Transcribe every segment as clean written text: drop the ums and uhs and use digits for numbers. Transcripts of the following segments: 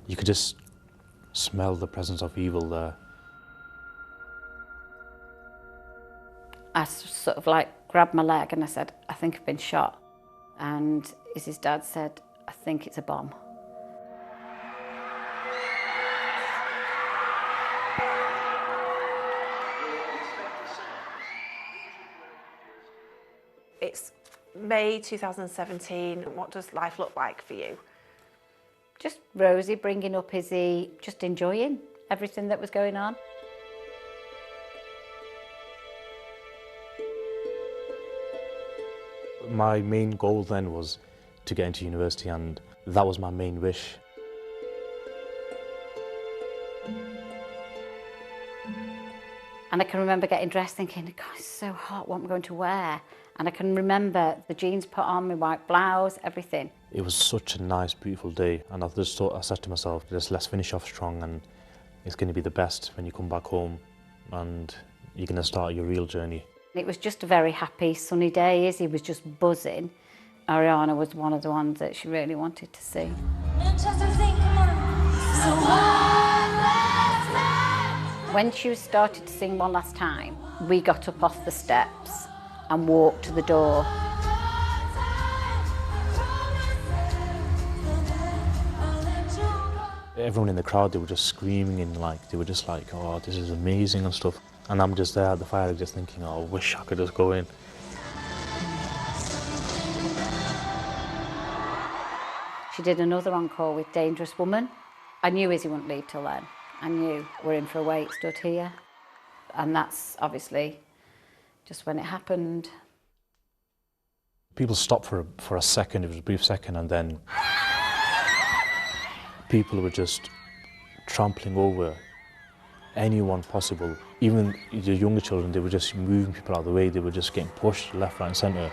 You could just smell the presence of evil there. I sort of like grabbed my leg and I said, I think I've been shot. And his dad said, I think it's a bomb. It's May 2017. What does life look like for you? Just Rosie bringing up Izzy, just enjoying everything that was going on. My main goal then was to get into university, and that was my main wish. And I can remember getting dressed thinking, God, it's so hot, what am I going to wear? And I can remember the jeans put on, my white blouse, everything. It was such a nice, beautiful day, and I said to myself, let's finish off strong, and it's going to be the best when you come back home, and you're going to start your real journey. It was just a very happy, sunny day. Izzy was just buzzing. Ariana was one of the ones that she really wanted to see. When she started to sing one last time, we got up off the steps and walked to the door. Everyone in the crowd, they were just screaming and they were just like, oh, this is amazing and stuff. And I'm just there at the fire just thinking, oh, I wish I could just go in. She did another encore with Dangerous Woman. I knew Izzy wouldn't leave till then. I knew we're in for a wait, stood here. And that's obviously just when it happened. People stopped for a second, it was a brief second, and then people were just trampling over anyone possible. Even the younger children, they were just moving people out of the way, they were just getting pushed left, right and centre.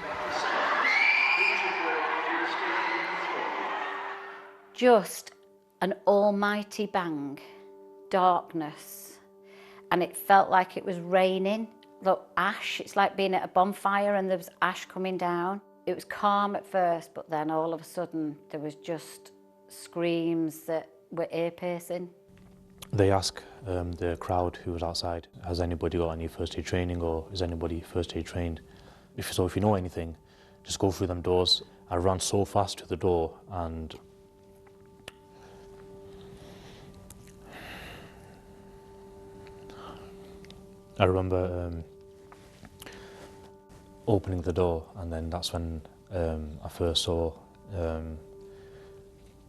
Just an almighty bang, darkness, and it felt like it was raining. Look, ash, it's like being at a bonfire and there was ash coming down. It was calm at first, but then all of a sudden there was just screams that were ear-piercing. They asked the crowd who was outside, has anybody got any first aid training, or is anybody first aid trained? If you know anything, just go through them doors. I ran so fast to the door, and I remember opening the door, and then that's when I first saw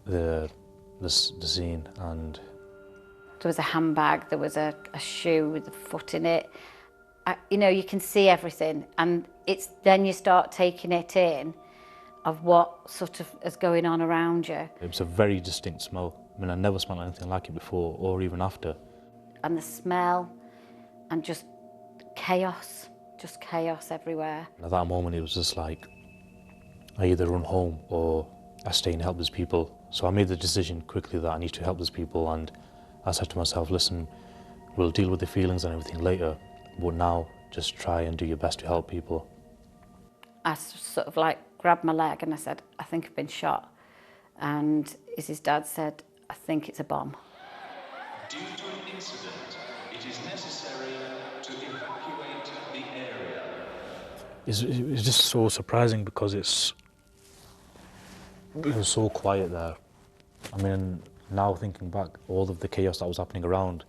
the scene. And there was a handbag, there was a shoe with a foot in it. You know, you can see everything, and it's then you start taking it in of what sort of is going on around you. It was a very distinct smell. I mean, I never smelled anything like it before or even after. And the smell, and just chaos everywhere. At that moment, it was just like, I either run home or I stay and help these people. So I made the decision quickly that I need to help these people, and I said to myself, listen, we'll deal with the feelings and everything later, but now just try and do your best to help people. I sort of like grabbed my leg and I said, I think I've been shot. And his dad said, I think it's a bomb. Due to an incident, it is necessary to evacuate the area. It's just so surprising because it was so quiet there. I mean, now thinking back, all of the chaos that was happening around,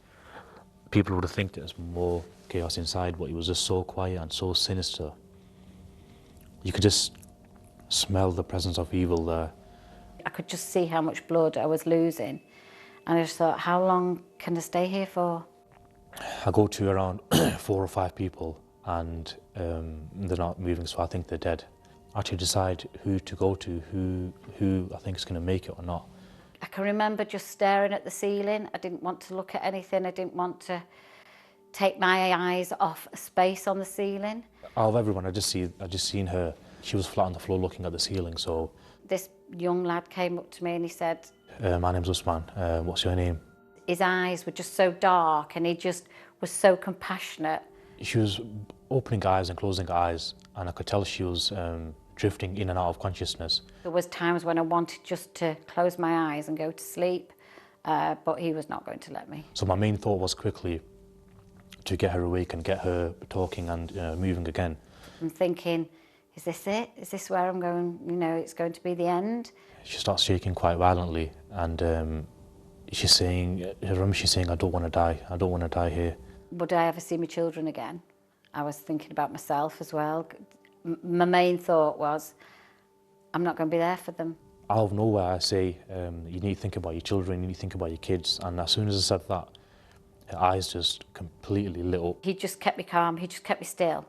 people would have think there's more chaos inside, but it was just so quiet and so sinister. You could just smell the presence of evil there. I could just see how much blood I was losing. And I just thought, how long can I stay here for? I go to around 4 or 5 people, and they're not moving, so I think they're dead. I actually decide who to go to, who I think is going to make it or not. I can remember just staring at the ceiling. I didn't want to look at anything. I didn't want to take my eyes off a space on the ceiling. Out of everyone, I just seen her. She was flat on the floor looking at the ceiling, so... This young lad came up to me and he said... my name's Usman, what's your name? His eyes were just so dark and he just was so compassionate. She was opening eyes and closing eyes, and I could tell she was drifting in and out of consciousness. There was times when I wanted just to close my eyes and go to sleep, but he was not going to let me. So my main thought was quickly to get her awake and get her talking and moving again. I'm thinking, is this it? Is this where I'm going, you know, it's going to be the end? She starts shaking quite violently, and she's saying, I remember she's saying, I don't want to die, I don't want to die here. Would I ever see my children again? I was thinking about myself as well. My main thought was, I'm not going to be there for them. Out of nowhere I say, you need to think about your children, you need to think about your kids, and as soon as I said that, her eyes just completely lit up. He just kept me calm, he just kept me still.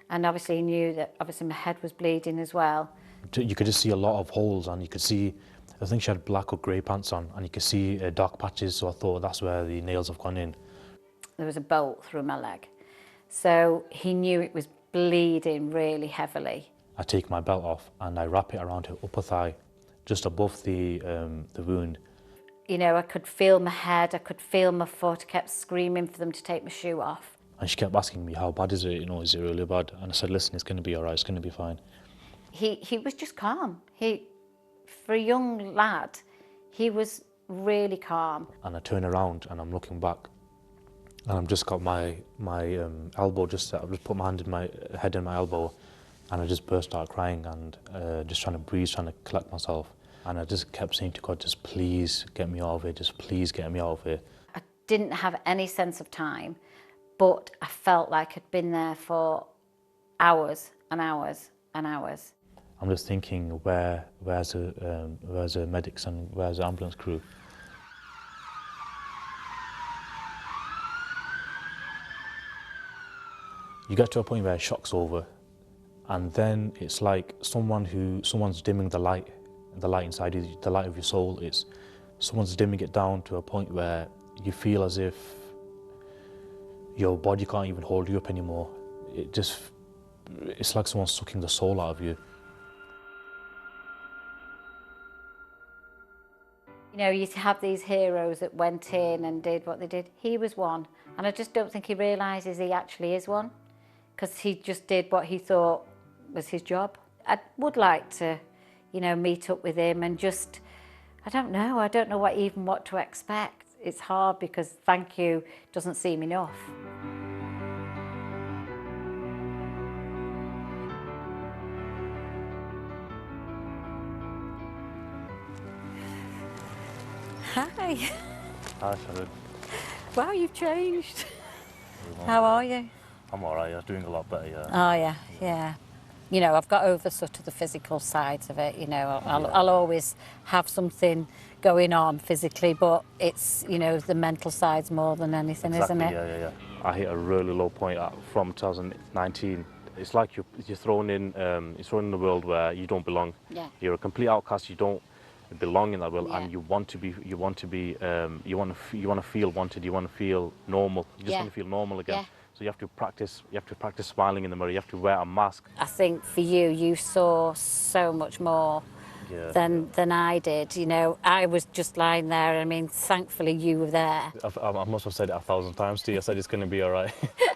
And obviously he knew that obviously my head was bleeding as well. You could just see a lot of holes, and you could see, I think she had black or grey pants on, and you could see dark patches, so I thought that's where the nails have gone in. There was a bolt through my leg. So he knew it was bleeding really heavily. I take my belt off and I wrap it around her upper thigh, just above the wound. You know, I could feel my head, I could feel my foot, I kept screaming for them to take my shoe off. And she kept asking me, how bad is it, you know, is it really bad? And I said, listen, it's going to be all right, it's going to be fine. He was just calm. For a young lad, he was really calm. And I turn around and I'm looking back, and I've just got my elbow, I've just put my head in my elbow, and I just burst out crying and just trying to breathe, trying to collect myself. And I just kept saying to God, just please get me out of here, just please get me out of here. I didn't have any sense of time, but I felt like I'd been there for hours and hours and hours. I'm just thinking, where's the medics and where's the ambulance crew? You get to a point where shock's over, and then it's like someone's dimming the light inside you, the light of your soul. It's someone's dimming it down to a point where you feel as if your body can't even hold you up anymore. It's like someone's sucking the soul out of you. You know, you have these heroes that went in and did what they did. He was one, and I just don't think he realises he actually is one, because he just did what he thought was his job. I would like to, you know, meet up with him and just, I don't know what to expect. It's hard because thank you doesn't seem enough. Hi. Hi, Sharon. Wow, you've changed. How are you? I'm all right, I was doing a lot better, yeah. Oh, yeah, yeah. You know, I've got over sort of the physical sides of it, you know. I'll always have something going on physically, but it's, you know, the mental side's more than anything, Exactly, isn't it? yeah. I hit a really low point from 2019. It's like you're thrown in the world where you don't belong. Yeah. You're a complete outcast, you don't belong in that world, Yeah. and you want to feel wanted, you want to feel normal. You just Yeah. want to feel normal again. Yeah. So you have to practice smiling in the mirror, you have to wear a mask. I think for you saw so much more than I did, you know. I was just lying there, I mean, thankfully you were there. I must have said it 1,000 times to you. I said it's going to be all right.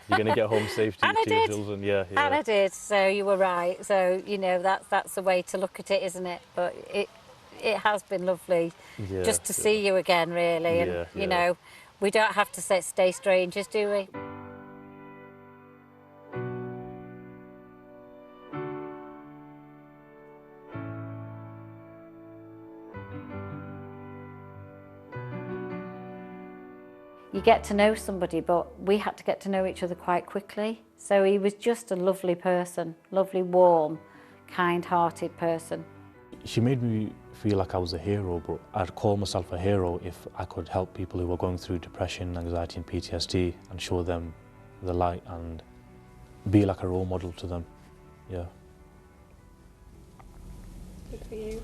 You're going to get home safe to your children. Yeah. And I did, so you were right. So, you know, that's the way to look at it, isn't it? But it has been lovely just to see you again, really. And, you know, we don't have to stay strangers, do we? You get to know somebody, but we had to get to know each other quite quickly. So he was just a lovely person, lovely, warm, kind-hearted person. She made me feel like I was a hero, but I'd call myself a hero if I could help people who were going through depression, anxiety and PTSD and show them the light and be like a role model to them. Yeah. Good for you.